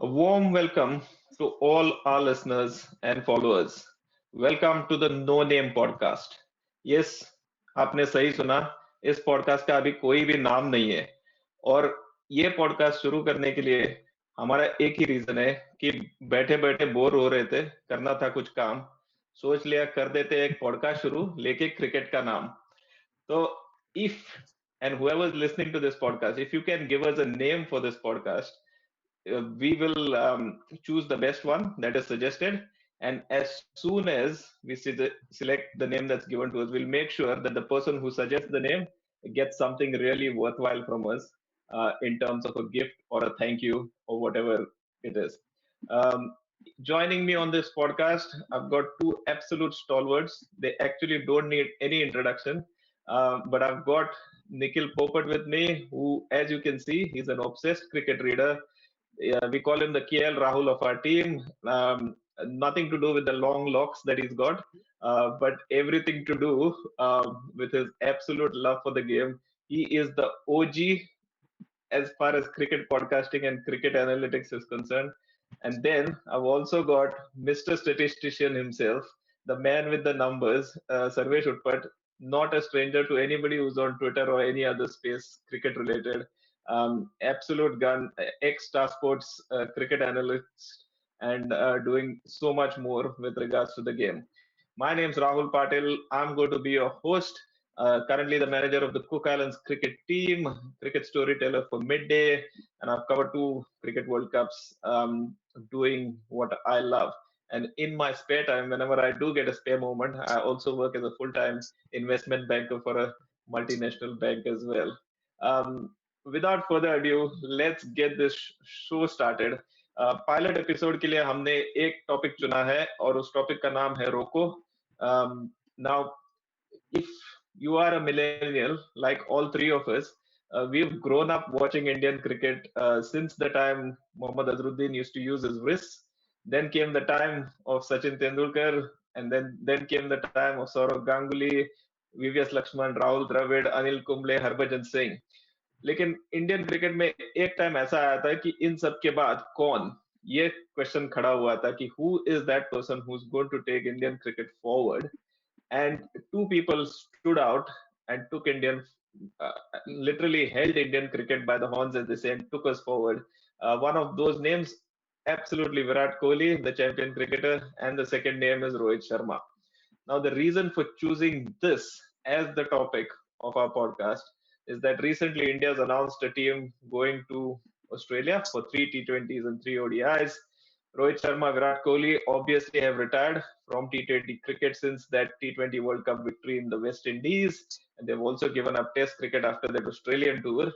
A warm welcome to all our listeners and followers. Welcome to the No Name Podcast. Yes, आपने सही सुना. इस podcast का अभी कोई भी नाम नहीं है और ये पॉडकास्ट शुरू करने के लिए हमारा एक ही रीजन है कि बैठे बैठे बोर हो रहे थे, करना था कुछ काम. सोच लिया कर देते एक पॉडकास्ट शुरू लेके क्रिकेट का नाम. So, if and whoever is listening to this podcast, if you can give us a name for this podcast, we will choose the best one that is suggested. And as soon as we select the name that's given to us, we'll make sure that the person who suggests the name gets something really worthwhile from us in terms of a gift or a thank you or whatever it is. Um, Joining me on this podcast, I've got two absolute stalwarts. They actually don't need any introduction. But I've got Nikhil Popat with me, who, as you can see, he's an obsessed cricket reader. Yeah, we call him the KL Rahul of our team. Nothing to do with the long locks that he's got, but everything to do with his absolute love for the game. He is the OG as far as cricket podcasting and cricket analytics is concerned. And then I've also got Mr. Statistician himself, the man with the numbers, Sarvesh Utpat, not a stranger to anybody who's on Twitter or any other space cricket related. Absolute gun, ex-Star Sports cricket analyst, and doing so much more with regards to the game. My name's Rahul Patil. I'm going to be your host, currently the manager of the Cook Islands cricket team, cricket storyteller for Midday, and I've covered two cricket World Cups, doing what I love. And in my spare time, whenever I do get a spare moment, I also work as a full-time investment banker for a multinational bank as well. Without further ado, let's get this show started. Pilot episode के लिए हमने एक topic चुना है और उस topic का नाम है रोको. Now, if you are a millennial, like all three of us, we've grown up watching Indian cricket since the time Mohammad Azharuddin used to use his wrists. Then came the time of Sachin Tendulkar, and then came the time of Saurav Ganguly, VVS Lakshman, Rahul Dravid, Anil Kumble, Harbhajan Singh. लेकिन Indian cricket में एक time ऐसा आया था कि इन सब के बाद कौन, ये क्वेश्चन खड़ा हुआ था कि who is that person who's going to take Indian cricket forward. And two people stood out and took Indian, uh, literally held Indian cricket by the horns, as they say, and took us forward. One of those names, absolutely Virat Kohli, the champion cricketer, and the second name is Rohit Sharma. Now, the reason for choosing this as the topic of our podcast is that recently India has announced a team going to Australia for three T20s and three ODIs. Rohit Sharma, Virat Kohli obviously have retired from T20 cricket since that T20 World Cup victory in the West Indies, and they've also given up Test cricket after that Australian tour.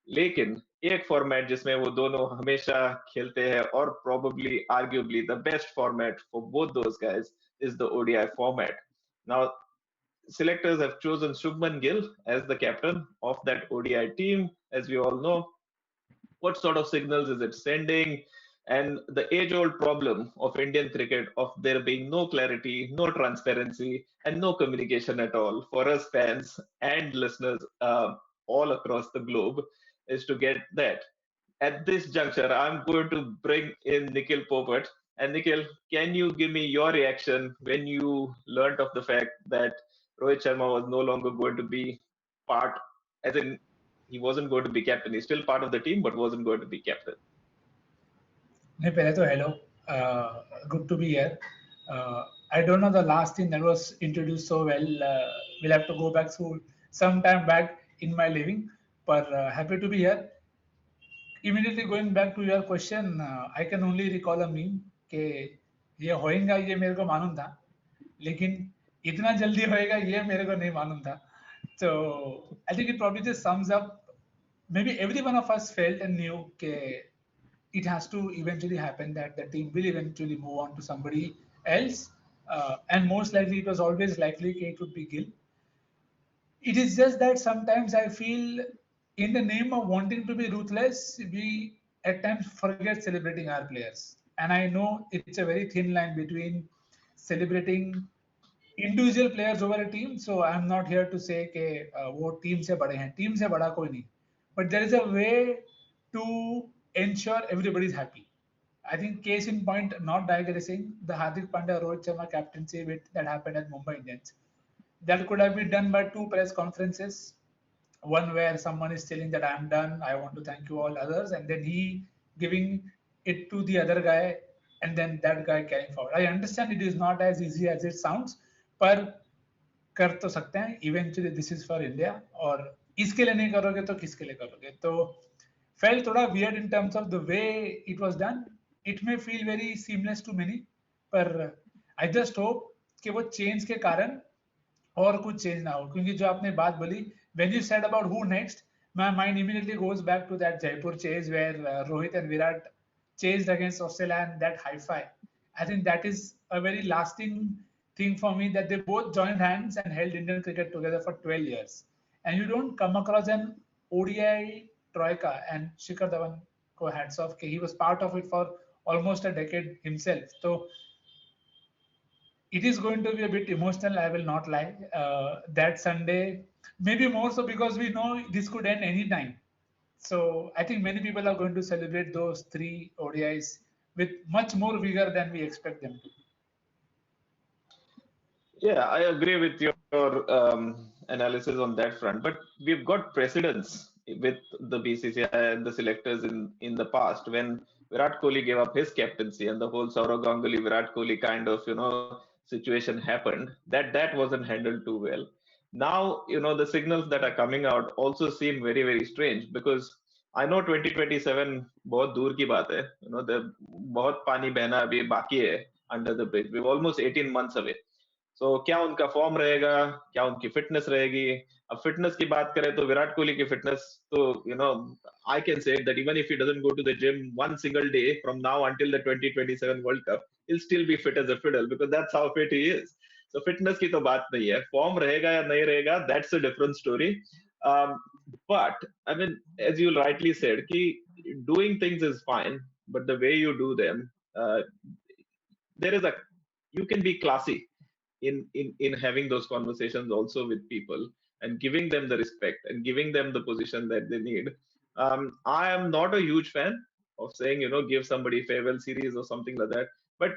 लेकिन एक format जिसमें वो दोनों हमेशा खेलते हैं और probably arguably the best format for both those guys is the ODI format. Now, selectors have chosen Shubman Gill as the captain of that ODI team. As we all know, what sort of signals is it sending? And the age old problem of Indian cricket of there being no clarity, no transparency, and no communication at all for us fans and listeners all across the globe is to get that. At this juncture, I'm going to bring in Nikhil Popat. And Nikhil, can you give me your reaction when you learnt of the fact that Rohit Sharma was no longer going to be part, as in he wasn't going to be captain. He's still part of the team, but wasn't going to be captain. नहीं पहले तो hello good to be here I don't know the last thing that was introduced so well. We'll have to go back through some time back in my living, but happy to be here. Immediately going back to your question, I can only recall a meme कि ये होएगा ये मेरे को मालूम था, लेकिन इतना जल्दी होएगा ये मेरे को नहीं मालूम था. So I think it probably just sums up. Maybe every one of us felt and knew कि it has to eventually happen, that the team will eventually move on to somebody else, and most likely it was always likely it would be Gill. It is just that sometimes I feel, in the name of wanting to be ruthless, we at times forget celebrating our players. And I know it's a very thin line between celebrating individual players over a team. So I'm not here to say कि वो team से बड़े हैं, team से बड़ा कोई नहीं. But there is a way to ensure everybody is happy. I think case in point, not digressing, the Hardik Pandya Rohit Sharma captaincy bit that happened at Mumbai Indians. That could have been done by two press conferences. One where someone is telling that I'm done, I want to thank you all others, and then he giving it to the other guy, and then that guy carrying forward. I understand it is not as easy as it sounds, but कर तो सकते हैं eventually this is for India और इसके लिए नहीं करोगे तो किसके लिए करोगे तो फेल थोड़ा weird in terms of the way it was done it may feel very seamless to many पर आई जस्ट होप कि वो चेंज के कारण और कुछ चेंज ना हो क्योंकि जो आपने बात बोली when you said about who next my mind immediately goes back to that Jaipur chase where Rohit and Virat chased against Australia and that high five. I think that is a very lasting thing for me that they both joined hands and held Indian cricket together for 12 years. And you don't come across an ODI troika and Shikhar Dhawan ko hats off. He was part of it for almost a decade himself. So it is going to be a bit emotional, I will not lie. That Sunday, maybe more so because we know this could end anytime. So I think many people are going to celebrate those three ODIs with much more vigor than we expect them to. Yeah, I agree with your analysis on that front, but we've got precedents with the BCCI and the selectors in the past when Virat Kohli gave up his captaincy and the whole Saurav Ganguly Virat Kohli kind of situation happened. That wasn't handled too well. Now the signals that are coming out also seem very very strange because I know 2027 बहुत दूर की बात है. The बहुत पानी बहना अभी बाकी है under the bridge. We're almost 18 months away. सो क्या उनका फॉर्म रहेगा क्या उनकी फिटनेस रहेगी अब फिटनेस की बात करें तो विराट कोहली की फिटनेस तो I can say that even if he doesn't go to the gym one single day from now until the 2027 world cup he'll still be fit as a fiddle because that's how fit he is. So fitness की तो बात नहीं है form रहेगा या नहीं रहेगा that's a different story. um, but I mean as you rightly said कि doing things is fine but the way you do them uh, there is a you can be classy in having those conversations also with people and giving them the respect and giving them the position that they need. I am not a huge fan of saying give somebody farewell series or something like that, but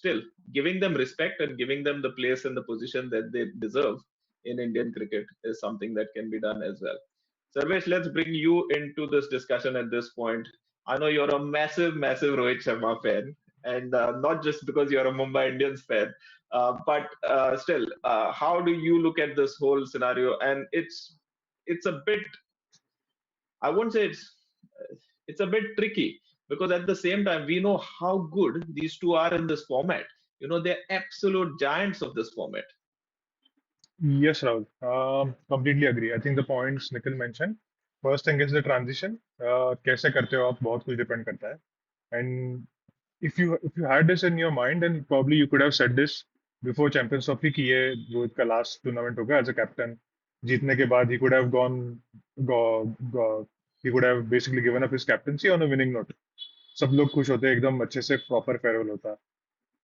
still giving them respect and giving them the place and the position that they deserve in Indian cricket is something that can be done as well. Sarvesh, let's bring you into this discussion at this point. I know you're a massive, massive Rohit Sharma fan, and not just because you're a Mumbai Indians fan, but still, how do you look at this whole scenario? And it's a bit, I won't say it's a bit tricky because at the same time we know how good these two are in this format. They're absolute giants of this format. Yes, Rahul. Completely agree. I think the points Nikhil mentioned. First thing is the transition. कैसे करते हो आप बहुत कुछ depend करता है. And if you had this in your mind, then probably you could have said this before Champions Trophy कि ये रोहित का last tournament होगा as a captain. जीतने के बाद he could have he could have basically given up his captaincy on a winning note. सब लोग खुश होते एकदम अच्छे से proper farewell होता.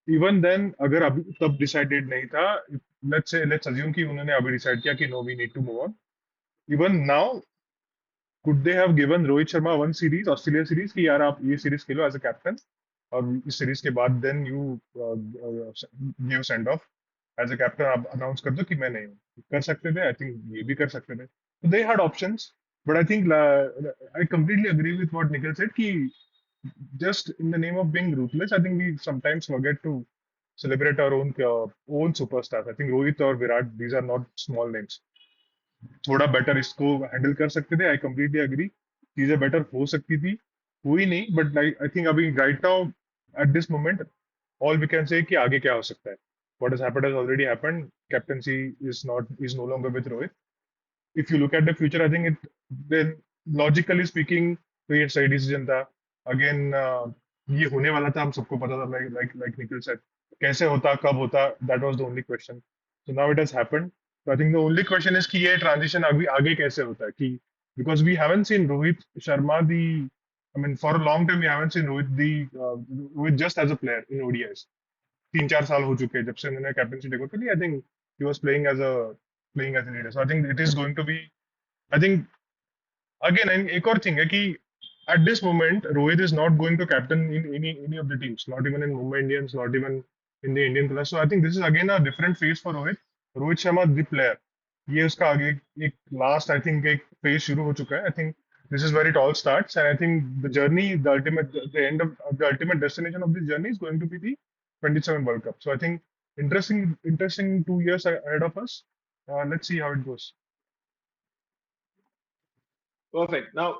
इवन देन अगर अभी तब डिसाइडेड नहीं था लेट्स अज्यूम कि उन्होंने अभी डिसाइड किया कि no we need to move on even now could they have given Rohit Sharma one series Australia series कि यार आप ये series Khelo as a captain और इस सीरीज के बाद then you give send off as a captain आप अनाउंस कर दो कि मैं नहीं हूँ कर सकते थे आई थिंक ये भी कर सकते थे तो they had options but I think I completely agree with what Nikhil said कि just in the name of being ruthless, I think we sometimes forget to celebrate our own superstars. I think Rohit or Virat, these are not small names. थोड़ा better इसको handle कर सकते थे I completely agree चीजें better हो सकती थी हुई नहीं बट आई थिंक अभी right now at this moment all we can say कि आगे क्या हो सकता है what has happened has already happened captaincy is no longer with Rohit if you look at the future, I think then logically speaking, तो ये सही decision था. Again, ये होने वाला था हम सबको पता था like Nikhil said. कैसे होता कब होता that was the only question. So now it has happened. So I think the only question is कि ये transition आगे कैसे होता है कि because we haven't seen Rohit Sharma I mean for a long time we haven't seen Rohit just as a player in ODIs. 3-4 साल हो चुके हैं जब से उन्होंने कैप्टनसी टेक ओवर की I think he was playing as a leader. So I think it is going to be, I think, again, एक और थिंग है कि at this moment, Rohit is not going to captain in any of the teams, not even in Mumbai Indians, not even in the Indian colors. So I think this is again a different phase for Rohit. Rohit Sharma, the player, ये उसका आगे एक last I think एक phase शुरू हो चुका है. I think this is where it all starts, and I think the journey, the end of the ultimate destination of this journey is going to be the 27 World Cup. So I think interesting 2 years ahead of us. Let's see how it goes. Perfect. Now,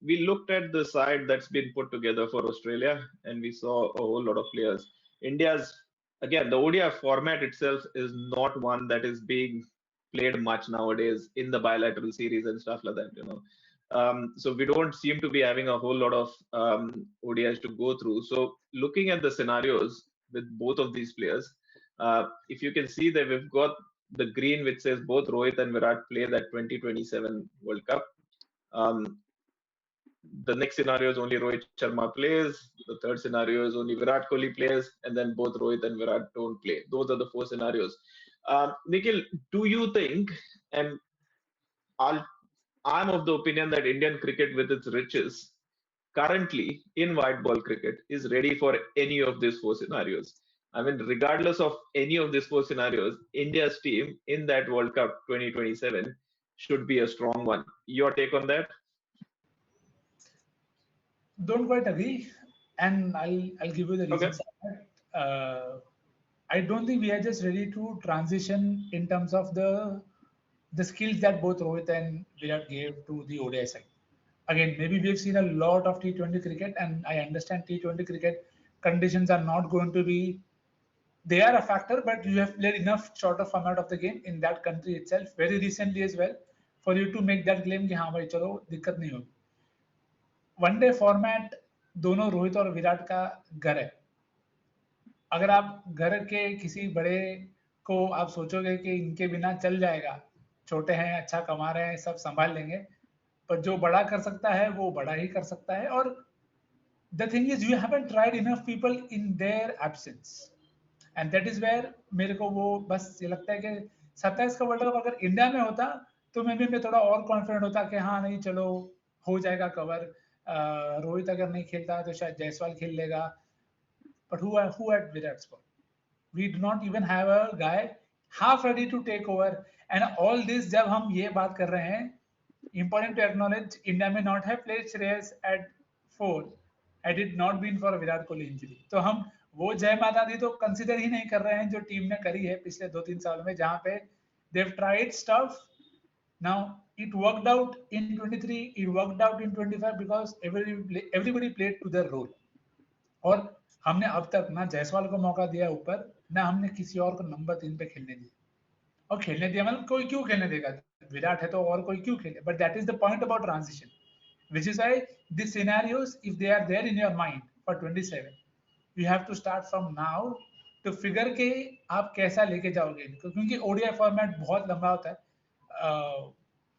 we looked at the side that's been put together for Australia, and we saw a whole lot of players. India's, again, the ODI format itself is not one that is being played much nowadays in the bilateral series and stuff like that. So we don't seem to be having a whole lot of ODIs to go through. So looking at the scenarios with both of these players, if you can see that we've got the green which says both Rohit and Virat play that 2027 World Cup. The next scenario is only Rohit Sharma plays. The third scenario is only Virat Kohli plays, and then both Rohit and Virat don't play. Those are the four scenarios. Nikhil, do you think, and I'm of the opinion that Indian cricket, with its riches, currently in white ball cricket, is ready for any of these four scenarios. I mean, regardless of any of these four scenarios, India's team in that World Cup 2027 should be a strong one. Your take on that? Don't quite agree, and I'll give you the Okay. reasons for that. I don't think we are just ready to transition in terms of the skills that both Rohit and Virat gave to the ODI side. Again, maybe we've seen a lot of T20 cricket, and I understand T20 cricket conditions are not going to be. They are a factor, but you have played enough shorter format of the game in that country itself very recently as well for you to make that claim कि हाँ भाई चलो दिक्कत नहीं होगी. One day format दोनों रोहित और विराट का घर है. अगर आप घर के किसी बड़े को आप सोचोगे कि इनके बिना चल जाएगा, छोटे हैं, अच्छा कमा रहे हैं, सब संभाल लेंगे, पर जो बड़ा कर सकता है वो बड़ा ही कर सकता है. और the thing is you haven't tried enough people in their absence, and that is where मेरे को वो बस ये लगता है कि 27 का वर्ल्ड कप अगर इंडिया में होता तो मैं थोड़ा और कॉन्फिडेंट होता कि हाँ नहीं चलो हो जाएगा कवर. रोहित अगर नहीं खेलता तो शायद जायसवाल खेल लेगा. But who at Virat spot? We do not even have a guy half ready to take over. And all this जब हम ये बात कर रहे हैं, important to acknowledge India may not have played Shreyas at 4 had it not been for Virat Kohli injury. तो हम वो जय माता दी तो कंसिडर ही नहीं कर रहे हैं जो टीम ने करी है पिछले 2-3 साल में, जहाँ पे they've tried stuff. Now it worked out in 23, it worked out in 25 because everybody played to their role. और हमने अब तक ना जायसवाल को मौका दिया ऊपर, ना हमने किसी और को नंबर 3 पे खेलने दिया. और खेलने दिया मतलब कोई क्यों खेलने देगा, विराट है तो और कोई क्यों खेले. But that is the point about transition, which is why these scenarios, if they are there in your mind for 27, you have to start from now to figure के आप कैसा लेके जाओगे, क्योंकि ओडीआई फॉर्मेट बहुत लंबा होता है.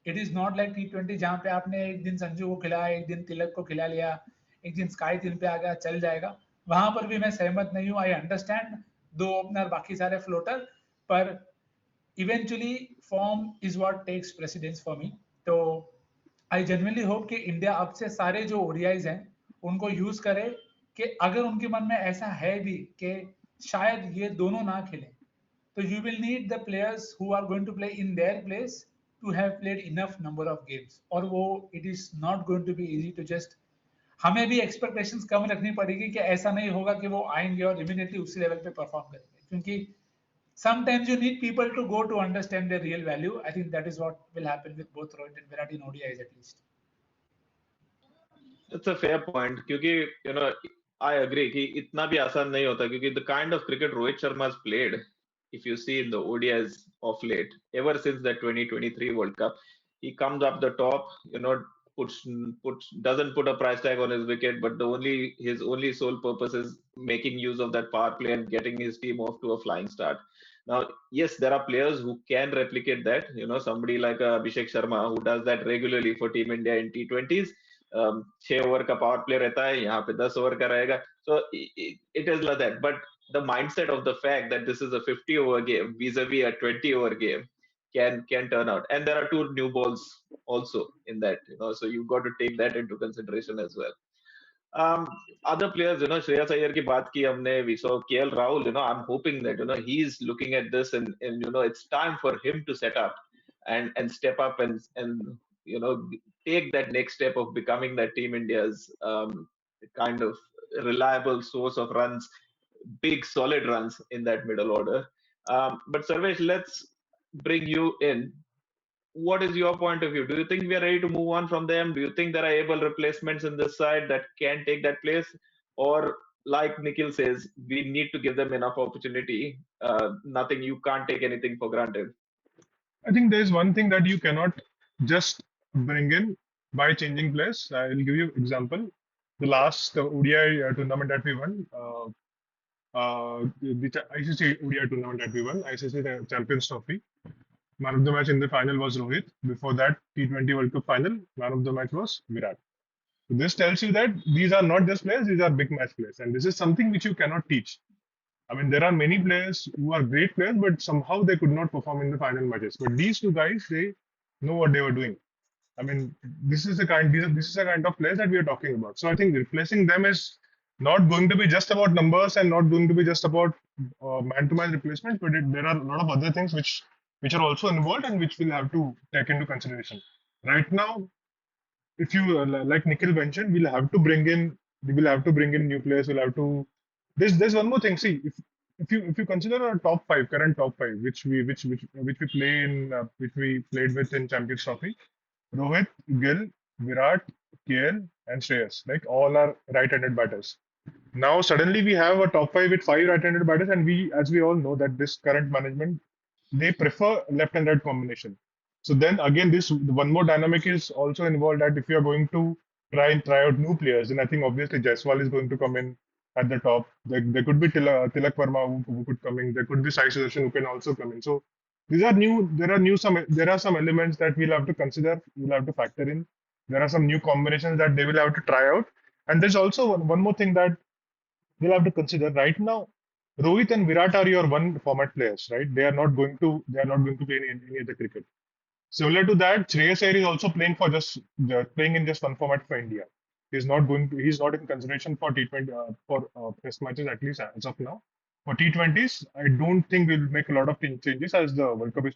It is not like T20 जहाँ पे आपने एक दिन संजू को खिलाया, एक दिन तिलक को खिला लिया, एक दिन स्काई 3 पे आ गया, चल जाएगा. वहां पर भी मैं सहमत नहीं हूँ. आई अंडरस्टैंड 2 ओपनर बाकी सारे फ्लोटर, पर eventually form is what takes precedence for me. तो आई जेन्युइनली होप कि इंडिया अब से सारे जो ओडीआईज हैं उनको यूज करे कि अगर उनके मन में ऐसा है भी कि शायद ये दोनों ना खेलें, तो you will need the players who are going to play in their place to have played enough number of games. और वो it is not going to be easy to just, हमें भी एक्सपेक्टेशंस कम रखनी पड़ेगी कि ऐसा नहीं होगा कि वो आएंगे और इमीडिएटली उसी लेवल पे परफॉर्म करेंगे, क्योंकि sometimes you need people to go to understand their real value. I think that is what will happen with both Rohit and Virat in ODIs at least. It's a fair point, क्योंकि I agree कि इतना भी आसान नहीं होता, क्योंकि the kind of cricket Rohit Sharma has played, if you see in the ODIs of late, ever since that 2023 World Cup, he comes up the top, doesn't put a price tag on his wicket, but his only sole purpose is making use of that power play and getting his team off to a flying start. Now, yes, there are players who can replicate that. Somebody like Abhishek Sharma who does that regularly for Team India in T20s. 6 over का power play रहता है, यहाँ पे 10 over का रहेगा. So it is like that. But the mindset of the fact that this is a 50 over game vis-a-vis a 20 over game, can turn out. And there are two new balls also in that, so you've got to take that into consideration as well. um, Other players, Shreyas Iyer ki baat ki humne, we saw KL Rahul, I'm hoping that, he's looking at this and it's time for him to set up and step up and, you know, take that next step of becoming that Team India's kind of reliable source of runs, big solid runs in that middle order. But Sarvesh, let's bring you in. What is your point of view? Do you think we are ready to move on from them? Do you think there are able replacements in this side that can take that place? Or, like Nikhil says, we need to give them enough opportunity. Nothing, you can't take anything for granted. I think there's one thing that you cannot just bring in by changing players. I'll give you example. The last ODI tournament that we won, the ICC ODI tournament that we won, ICC Champions Trophy. Man of the match in the final was Rohit. Before that, T20 World Cup final, man of the match was Virat. So this tells you that these are not just players; these are big match players, and this is something which you cannot teach. I mean, there are many players who are great players, but somehow they could not perform in the final matches. But these two guys, they know what they were doing. I mean, this is the kind of players that we are talking about. So I think replacing them is not going to be just about numbers and not going to be just about man-to-man replacement, but there are a lot of other things which are also involved and which we'll have to take into consideration. Right now, if you like Nikhil mentioned, we will have to bring in new players. We'll have to. There's one more thing. See, if you consider our top five, current top five, which we play in, which we played with in Champions Trophy, Rohit, Gill, Virat, KL, and Shreyas, like all are right-handed batters. Now suddenly we have a top five with five right-handed batters, and as we all know, that this current management they prefer left and right combination. So then again, this one more dynamic is also involved that if you are going to try out new players, then I think obviously Jaiswal is going to come in at the top. There could be Tilak Verma who could come in. There could be Sai Sudarshan who can also come in. So these are new. There are some elements that we'll have to consider. We'll have to factor in. There are some new combinations that they will have to try out. And there's also one more thing that we'll have to consider right now. Rohit and Virat are your one format players, right? They are not going to play any other cricket. Similar to that, Shreyas Iyer is also playing in just one format for India. He's not in consideration for T20 for test matches at least as of now. For T20s, I don't think we'll make a lot of changes as the World Cup is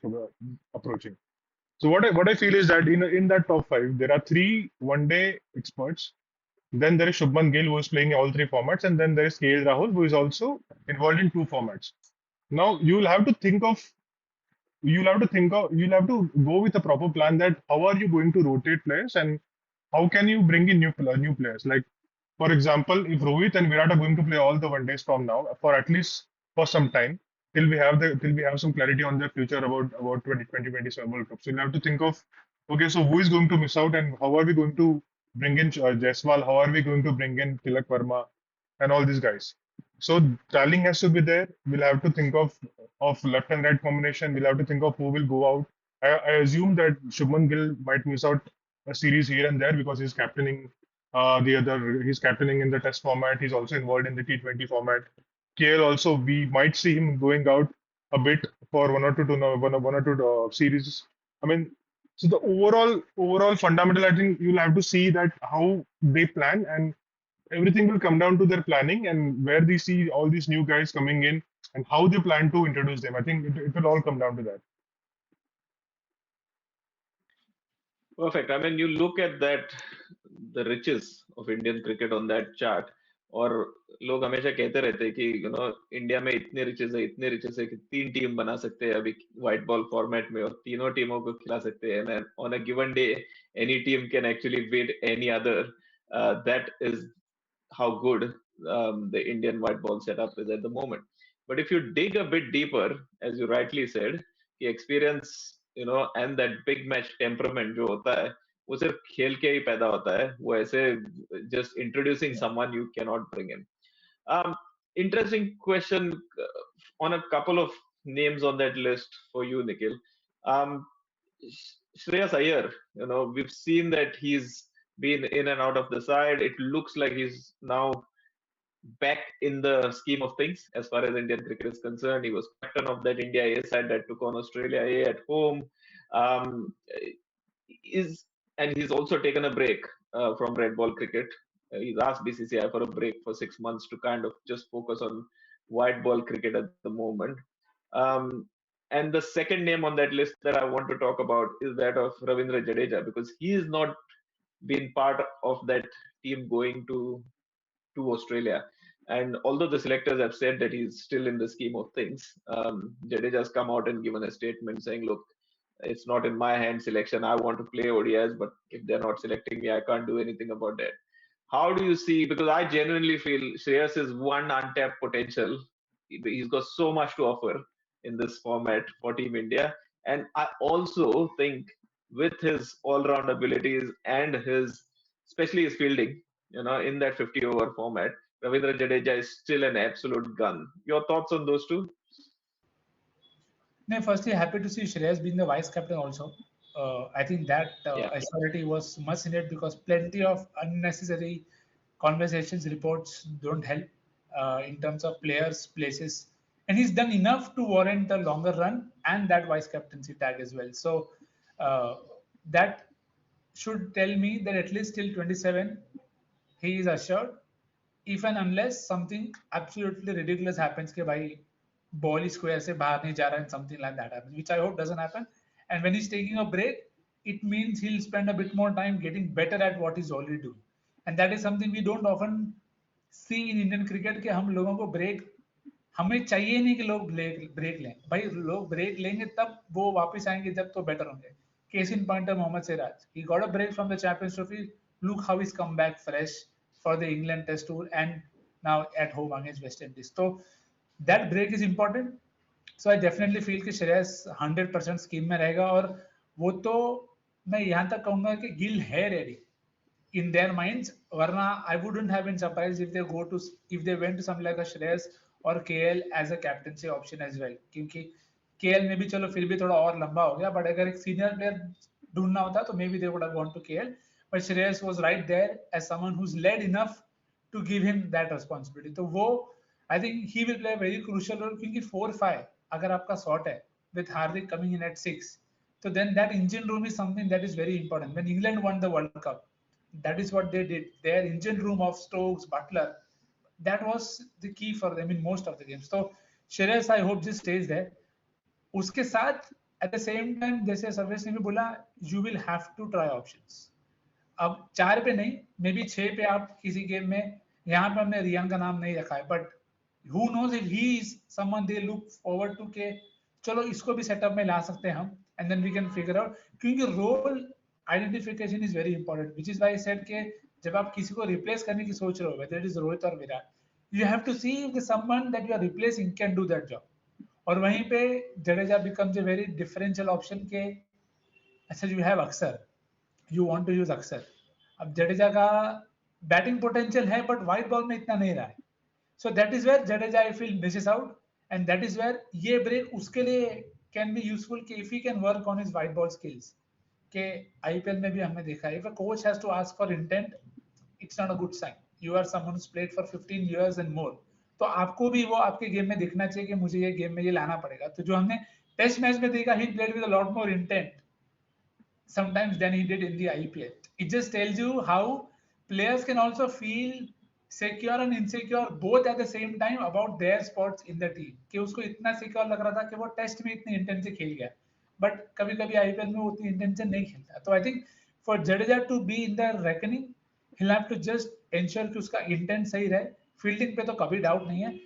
approaching. So what I feel is that in that top five, there are three one-day experts. Then there is Shubman Gill, who is playing all three formats, and then there is KL Rahul, who is also involved in two formats. Now you'll have to go with a proper plan that how are you going to rotate players and how can you bring in new players. Like for example, if Rohit and Virat are going to play all the one days from now for at least for some time till we have some clarity on their future about 2027 World Cup. So you'll have to think of okay, so who is going to miss out and how are we going to bring in Jaiswal? How are we going to bring in Tilak Verma and all these guys? So Starling has to be there. We'll have to think of left and right combination. We'll have to think of who will go out. I assume that Shubman Gill might miss out a series here and there because he's captaining in the test format. He's also involved in the T20 format. KL also we might see him going out a bit for one or two series. I mean, so the overall fundamental, I think you'll have to see that how they plan and everything will come down to their planning and where they see all these new guys coming in and how they plan to introduce them. I think it will all come down to that. Perfect. I mean, you look at that, the riches of Indian cricket on that chart, और लोग हमेशा कहते रहते हैं कि India में इतने riches है कि तीन टीम बना सकते हैं अभी व्हाइट बॉल फॉर्मेट में और तीनों टीमों को खिला सकते हैं and on a given day any team can actually beat any other. That is how good the Indian white ball setup is at the moment. But if you dig a bit deeper, as you rightly said, the experience, and that big match temperament जो होता है, वो सिर्फ खेल के ही पैदा होता है. वो ऐसे just introducing someone you cannot bring in. Um, Interesting question on a couple of names on that list for you, Nikhil. Um, Shreyas Iyer, we've seen that he's been in and out of the side. It looks like he's now back in the scheme of things as far as Indian cricket is concerned. He was captain of that India A side that took on Australia A at home. Um, is and he's also taken a break from red ball cricket. He's asked BCCI for a break for 6 months to kind of just focus on white ball cricket at the moment. Um, and the second name on that list that I want to talk about is that of Ravindra Jadeja, because he has not been part of that team going to Australia. And although the selectors have said that he's still in the scheme of things, Jadeja has come out and given a statement saying, look, it's not in my hand selection. I want to play ODIs, but if they're not selecting me, I can't do anything about that. How do you see? Because I genuinely feel Shreyas is one untapped potential. He's got so much to offer in this format for Team India. And I also think with his all-round abilities and especially his fielding, in that 50-over format, Ravindra Jadeja is still an absolute gun. Your thoughts on those two? No, firstly, happy to see Shreyas being the vice captain also. I think that Yeah. authority was much needed because plenty of unnecessary conversations, reports don't help in terms of players, places. And he's done enough to warrant a longer run and that vice captaincy tag as well. So uh, that should tell me that at least till 27, he is assured, if and unless something absolutely ridiculous happens कि भाई ball is square से बाहर नहीं जा रहा and something like that happens, which I hope doesn't happen. And when he's taking a break, it means he'll spend a bit more time getting better at what he's already doing. And that is something we don't often see in Indian cricket कि हम लोगों को break हमें चाहिए नहीं कि लोग break लें भाई लोग ब्रेक लेंगे तब वो वापस आएंगे जब तो बेटर होंगे case in point Mohammed Siraj he got a break from the Champions Trophy look how is come back fresh for the England test tour and now at home against West Indies तो that break is important so I definitely feel कि Shreyas 100% scheme में रहेगा और वो तो मैं यहाँ तक कहूंगा कि गिल है ready in their minds. Varna, I wouldn't have been surprised if if they went to something like a Shreyas or KL as a captaincy option as well. क्योंकि KL में भी चलो फिर भी थोड़ा और लंबा हो गया, but अगर एक senior player ढूंढना होता तो maybe they would have gone to KL. But Shreyas was right there as someone who's led enough to give him that responsibility. तो वो I think he will play a very crucial role क्योंकि 4-5 अगर आपका short है with Hardik coming in at 6, so then that engine room is something that is very important. When England won the World Cup, that is what they did. Their engine room of Stokes, Butler, that was the key for them in most of the games. So Shreyas, I hope just stays there. उसके साथ at the same time जैसे सर्वेश ने भी बोला, you will have to try options. अब 4 पे नहीं, may be 6 पे आप किसी गेम में, यहाँ पे हमने रियान का नाम नहीं रखा है, but who knows if he is someone they look forward to के चलो इसको भी सेटअप में ला सकते हैं हम and then we can figure out क्योंकि role identification is very important which is why said के जब आप किसी को रिप्लेस करने की सोच रहे हो वेदर इट इज रोहित और Virat you have to see if the someone that you are replacing can do that job और वहीं पे Jadeja becomes a very differential option के अच्छा you have Axar you want to use Axar अब जडेजा का बैटिंग पोटेंशियल है but white ball में इतना नहीं रहा है so that is where Jadeja I feel misses out and that is where ये ब्रेक उसके लिए कैन बी यूजफुल कि if he can work on his white ball skills के आईपीएल में भी हमने देखा है if a coach has to ask for intent it's not a good sign you are someone who played for 15 years and more तो आपको भी वो आपके गेम में दिखना चाहिए कि मुझे ये गेम में ये लाना पड़ेगा तो जो हमने टेस्ट मैच में देखा he played with a lot more intent sometimes than he did in the IPL. It just tells you how players can also feel secure and insecure both at the same time about their spots in the team. कि उसको इतना secure लग रहा था कि वो test में इतनी इंटेंस से खेल गया बट कभी कभी आईपीएल में वो उतनी इंटेंस से नहीं खेलता तो I think for Jadeja to be in the reckoning he'll have to just ensure कि उसका इंटेंट सही रहे फील्डिंग पे तो कभी डाउट नहीं है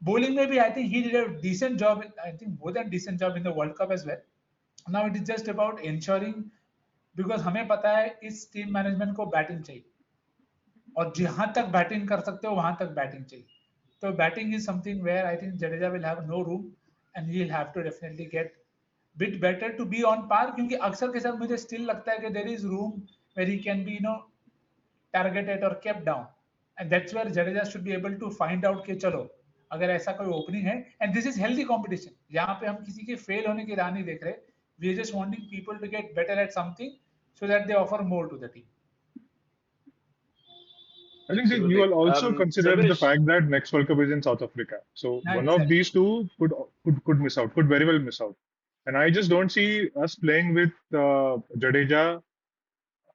bowling में भी I think he did a decent job I think more than decent job in the World Cup as well now it is just about ensuring because हमें पता है इस टीम मैनेजमेंट को बैटिंग चाहिए और जहां तक बैटिंग कर सकते हो वहां तक बैटिंग चाहिए तो batting is something where I think Jadeja will have no room and he will have to definitely get bit better to be on par क्योंकि अक्सर के साथ मुझे स्टिल लगता है कि there is room where he can be targeted और kept down and that's where Jadeja should be able to find out कि चलो अगर ऐसा कोई ओपनिंग है and this is healthy competition यहाँ पे हम किसी के फेल होने की राह नहीं देख रहे we are just wanting people to get better at something so that they offer more to the team. I think that you Absolutely. will also consider the Sarvesh, fact that next World Cup is in South Africa. So Yeah, one of exactly. these two could miss out, could very well miss out. And I just don't see us playing with Jadeja,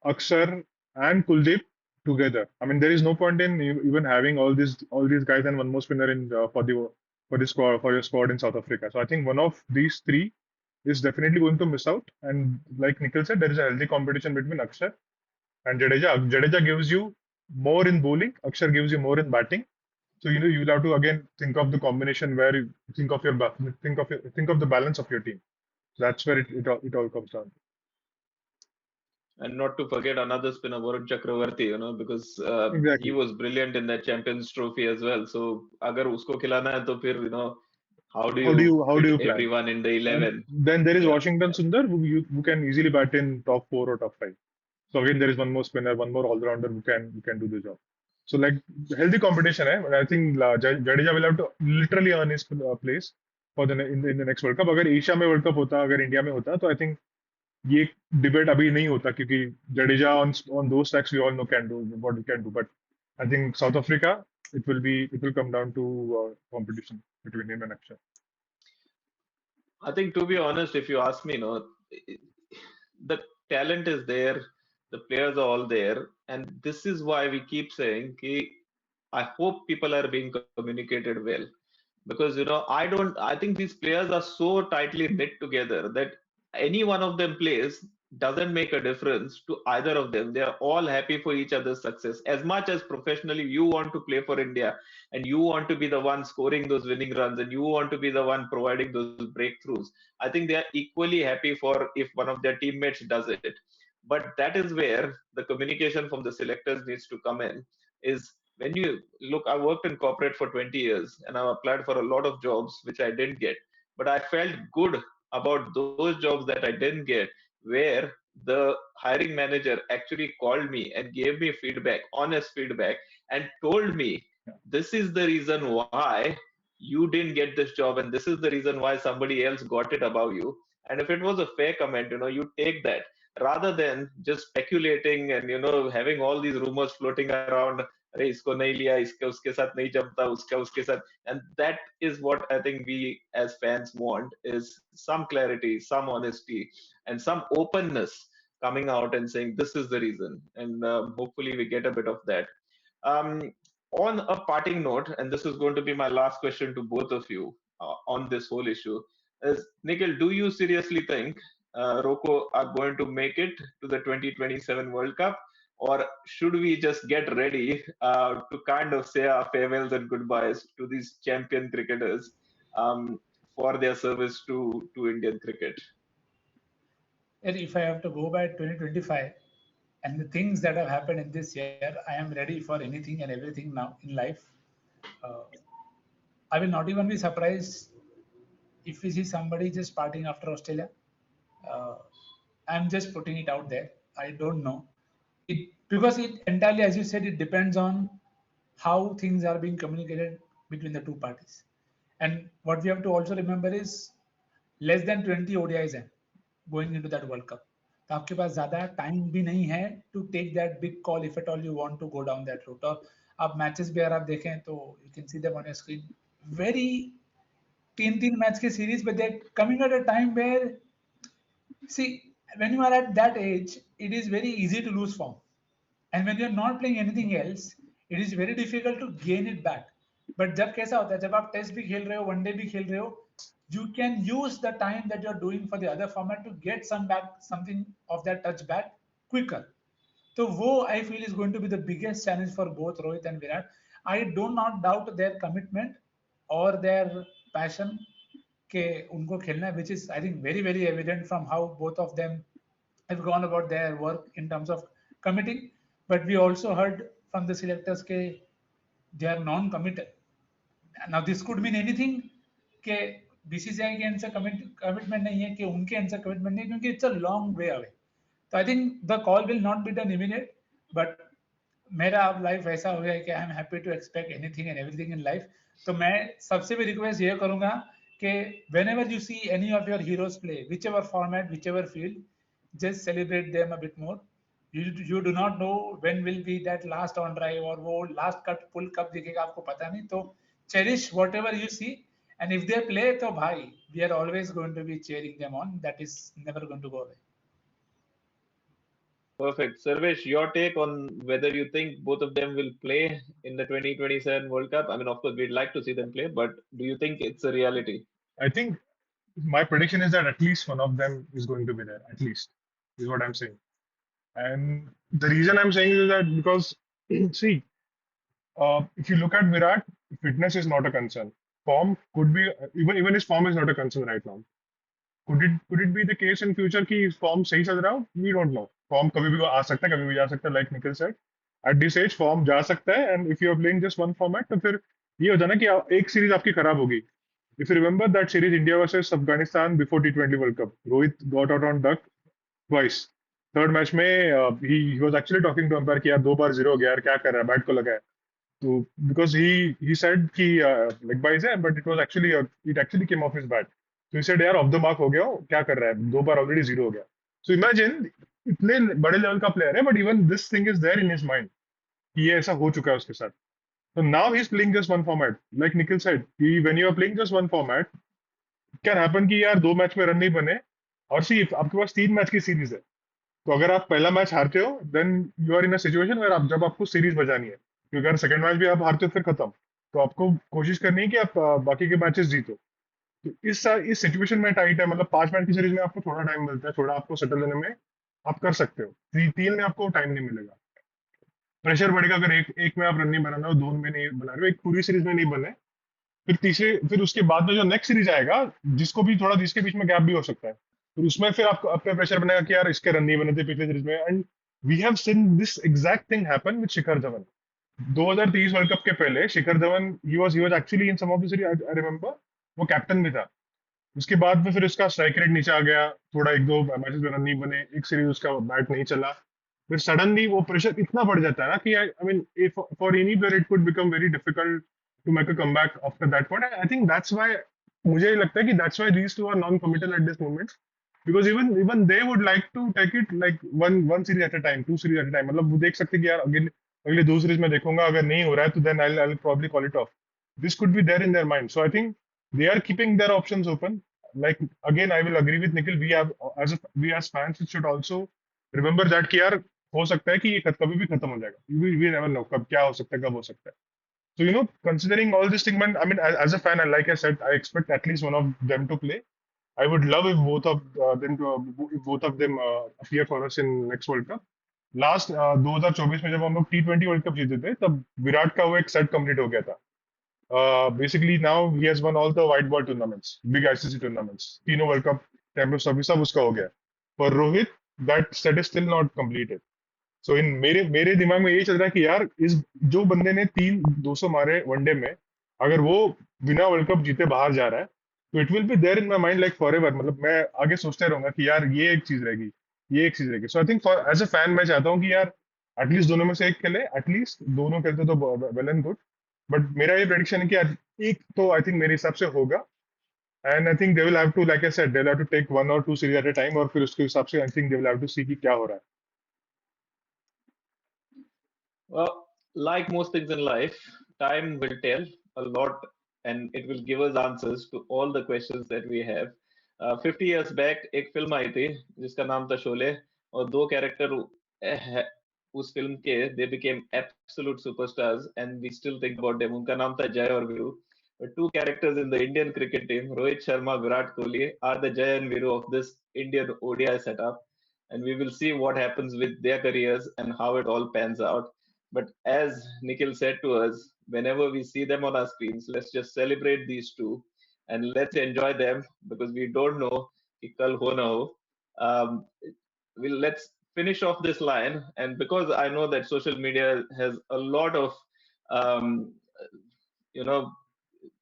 Akshar, and Kuldeep together. I mean, there is no point in even having all these guys and one more spinner in for your squad in South Africa. So I think one of these three is definitely going to miss out. And like Nikhil said, there is a healthy competition between Akshar and Jadeja. Jadeja gives you more in bowling. Akshar gives you more in batting. So you'll have to again think of the combination where you think of the balance of your team. So that's where it all comes down. And not to forget another spinner, Varun Chakravarti, because he Exactly. was brilliant in that Champions Trophy as well. So, अगर उसको खिलाना है तो फिर, how do How do you you how do fit you plan? everyone in the And 11? then there is Yeah, Washington yeah. Sundar, who can easily bat in top four or top five. So again, there is one more spinner, one more all-rounder who can do the job. So like healthy competition, eh? But I think Jadeja will have to literally earn his place for in the next World Cup. अगर Asia में World Cup होता, अगर India में होता, तो I think ये debate अभी नहीं होता क्योंकि Jadeja on those tracks we all know can do what he can do. But I think South Africa, it will come down to competition between him and Akshay. I think to be honest, if you ask me, the talent is there, the players are all there, and this is why we keep saying, कि I hope people are being communicated well. Because I think these players are so tightly knit together that any one of them plays doesn't make a difference to either of them. They are all happy for each other's success. As much as professionally you want to play for India and you want to be the one scoring those winning runs and you want to be the one providing those breakthroughs, I think they are equally happy for if one of their teammates does it. But that is where the communication from the selectors needs to come in. Is when you look, I worked in corporate for 20 years and I applied for a lot of jobs which I didn't get, but I felt good about those jobs that I didn't get, where the hiring manager actually called me and gave me feedback, honest feedback, and told me this is the reason why you didn't get this job and this is the reason why somebody else got it above you. And if it was a fair comment, you take that rather than just speculating and having all these rumors floating around. अरे इसको नहीं लिया, इसका उसके साथ नहीं जमता, उसका उसके साथ. And that is what I think we as fans want, is some clarity, some honesty, and some openness coming out and saying this is the reason. And hopefully we get a bit of that. um, on a parting note, and this is going to be my last question to both of you on this whole issue, is Nikhil, do you seriously think Rocco are going to make it to the 2027 World Cup? Or should we just get ready to kind of say our farewells and goodbyes to these champion cricketers um, for their service to Indian cricket? And if I have to go by 2025 and the things that have happened in this year, I am ready for anything and everything now in life. Uh, I will not even be surprised if we see somebody just partying after Australia. Uh, I'm just putting it out there. I don't know. It because it entirely, as you said, it depends on how things are being communicated between the two parties. And what we have to also remember is less than 20 ODIs हैं going into that World Cup. तो आपके पास ज़्यादा time भी नहीं है to take that big call if at all you want to go down that route. और आप matches भी अगर आप देखें तो you can see them on your screen. Very तीन तीन मैच के series but they're coming at a time where see when you are at that age it is very easy to lose form. And when you're not playing anything else, it is very difficult to gain it back. But जब कैसा होता है जब आप test भी खेल रहे हो वनडे भी खेल रहे हो you can use the time that you're doing for the other format to get something of that touch back quicker. So wo I feel is going to be the biggest challenge for both Rohit and Virat. I do not doubt their commitment or their passion के उनको खेलना है, which is I think very very evident from how both of them have gone about their work in terms of committing. But we also heard from the selectors के they are non-committed. Now this could mean anything कि BCCI के end से commitment नहीं है कि उनके end से commitment नहीं क्योंकि it's a long way away. तो I think the call will not be done immediate but मेरा अब लाइफ ऐसा हो गया है कि I am happy to expect anything and everything in life. तो मैं सबसे भी रिक्वेस्ट ये करूंगा कि whenever you see any of your heroes play which ever format which ever field just celebrate them a bit more. You do not know when will be that last on drive और वो last cut pull कब दिखेगा आपको पता नहीं. तो cherish whatever you see And if they play, to bhai, we are always going to be cheering them on. That is never going to go away. Perfect. Sarvesh, your take on whether you think both of them will play in the 2027 World Cup? I mean, of course, we'd like to see them play, but do you think it's a reality? I think my prediction is that at least one of them is going to be there. At least is what I'm saying. And the reason I'm saying is that because see, if you look at Virat, fitness is not a concern. Form could be even his form is not a concern right now. Could it be the case in future कि form सही चल रहा हो? We don't know. Form कभी भी आ सकता है, कभी भी जा सकता है. Like Nikhil said, at this age form जा सकता है, and if you are playing just one format, तो फिर ये हो जाना कि एक सीरीज आपकी खराब होगी. If you remember that series India versus Afghanistan before T20 World Cup, Rohit got out on duck twice. Third match में he was actually talking to umpire कि यार 2 बार 0 हो गया यार क्या कर रहा है बैट को लगा है. So because he said कि leg by है but it actually came off his bat. So he said यार off the mark हो गया हो क्या कर रहा है 2 बार already 0 हो गया. So imagine इतने बड़े लेवल का प्लेयर है but even this thing is there in his mind कि ये ऐसा हो चुका है उसके साथ. So now he's playing just one format. Like Nikhil said, when you are playing just one format, it can happen कि यार 2 मैच में रन नहीं बने और सी आपके पास 3 मैच की सीरीज है. तो अगर आप पहला मैच हारते हो then you are in a situation where आप जब आपको सीरीज बचानी है क्योंकि अगर सेकंड मैच भी आप हारते हो फिर खत्म. तो आपको कोशिश करनी है कि आप बाकी के मैचेस जीतो. तो इस सिचुएशन में टाइट है मतलब 5 मैच की सीरीज में आपको थोड़ा टाइम मिलता है थोड़ा आपको सेटल होने में आप कर सकते हो. तीन में आपको टाइम नहीं मिलेगा. प्रेशर बढ़ेगा अगर एक में आप रन नहीं बना रहे हो 2 में नहीं बना रहे हो एक पूरी सीरीज में नहीं बने फिर उसके बाद में जो नेक्स्ट सीरीज आएगा जिसको भी थोड़ा जिसके बीच में गैप भी हो सकता है फिर उसमें फिर आपको अपने प्रेशर बनेगा कि यार इसके रन नहीं बने थे पिछले सीरीज में. And we have seen this exact thing happen with Shikhar Dhawan 2023 World Cup के पहले. Shikhar Dhawan he was actually in some of the series I remember वो कैप्टन भी था. उसके बाद में फिर उसका स्ट्राइक रेट नीचे आ गया थोड़ा एक दो मैचेस में रन नहीं बने एक सीरीज उसका बैट नहीं चला फिर सडनली वो प्रेशर इतना बढ़ जाता है ना कि I mean for any player it could become very difficult to make a comeback after that point. I think that's why मुझे लगता है कि that's why these two are non committal at this moment because even they would like to take it like one series at a time 2 series at a time. मतलब वो देख सकते हैं कि यार अगले 2 सीरीज में देखूंगा अगर नहीं हो रहा है तो then I probably call it off. This could be there in their mind. So I think they are keeping their options open. Like again, I will agree with Nikhil. We as fans should also remember that कि यार हो सकता है कि ये कभी भी खत्म हो जाएगा. We never know कब क्या हो सकता है कब हो सकता है. So considering all this thing, man, I mean, as a fan, and like I said, I expect at least one of them to play. I would love if both of them appear for us in next World Cup. Last 2024 में जब हम लोग T20 world cup जीते थे तब विराट का वो एक सेट कंप्लीट हो गया था. Basically now he has won all the white ball tournaments, big ICC tournaments. तीनों वर्ल्ड कप चैंपियंस ट्रॉफी सब उसका हो गया. For Rohit, that set is still not completed. So in मेरे दिमाग में यही चल रहा है कि यार इस जो बंदे ने 200 मारे वनडे में अगर वो बिना वर्ल्ड कप जीते बाहर जा रहा है तो it will be there in my mind like forever एवर. मतलब मैं आगे सोचते रहूंगा कि यार ये एक चीज रहेगी ये एक चीज रहेगी. So I think for as a fan मैं चाहता हूँ कि यार एटलीस्ट दोनों में से एक खेले एटलीस्ट दोनों खेलते तो वेल एंड गुड. बट मेरा ये प्रेडिक्शन है कि एक तो आई थिंक मेरे हिसाब से होगा. And I think they will have to like I said they will have to take 1 or 2 series at a time और फिर उसके हिसाब से I think they will have to see कि क्या हो रहा है. Well, like most things in life, time will tell a lot and it will give us answers to all the questions that we have. 50 years back एक film आई थी जिसका नाम था शोले और दो कैरेक्टर उस फिल्म के they became absolute superstars and we still think about them. उनका नाम था जय और Veeru. Two characters in the Indian cricket team, Rohit Sharma, Virat Kohli, are the Jay and Viru of this Indian ODI setup. And we will see what happens with their careers and how it all pans out. But as Nikhil said to us, whenever we see them on our screens, let's just celebrate these two and let's enjoy them because we don't know कि कल हो ना हो. Let's finish off this line. And because I know that social media has a lot of, you know,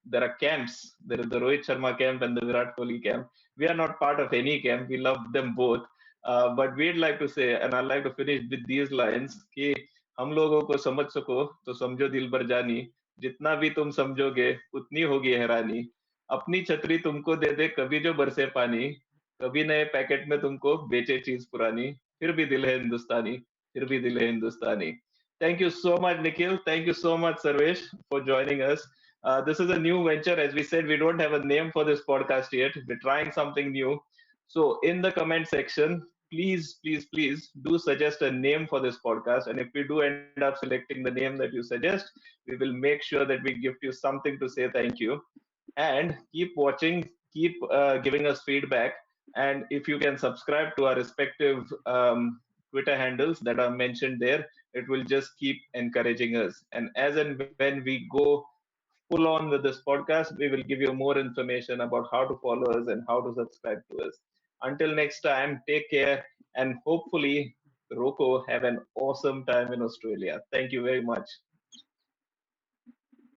there are camps. There is the Rohit Sharma camp and the Virat Kohli camp. We are not part of any camp. We love them both. But we'd like to say, and I'd like to finish with these lines, कि हम लोगों को समझ सको तो समझो दिल भर जानी जितना भी तुम समझोगे उतनी होगी हैरानी अपनी छतरी तुमको दे दे कभी जो बरसे पानी कभी नए पैकेट में तुमको बेचे चीज पुरानी फिर भी दिल है हिंदुस्तानी फिर भी दिल है हिंदुस्तानी. Thank you so much, Nikhil. Thank you so much, Sarvesh, for joining us. This is a new venture. As we said, we don't have a name for this podcast yet. We're trying something new. So, in the comment section, please do suggest a name for this podcast. And if we do end up selecting the name that you suggest, we will make sure that we gift you something to say thank you. And keep watching, keep giving us feedback. And if you can subscribe to our respective Twitter handles that are mentioned there, it will just keep encouraging us. And as and when we go full on with this podcast, we will give you more information about how to follow us and how to subscribe to us. Until next time, take care, and hopefully, Roko have an awesome time in Australia. Thank you very much.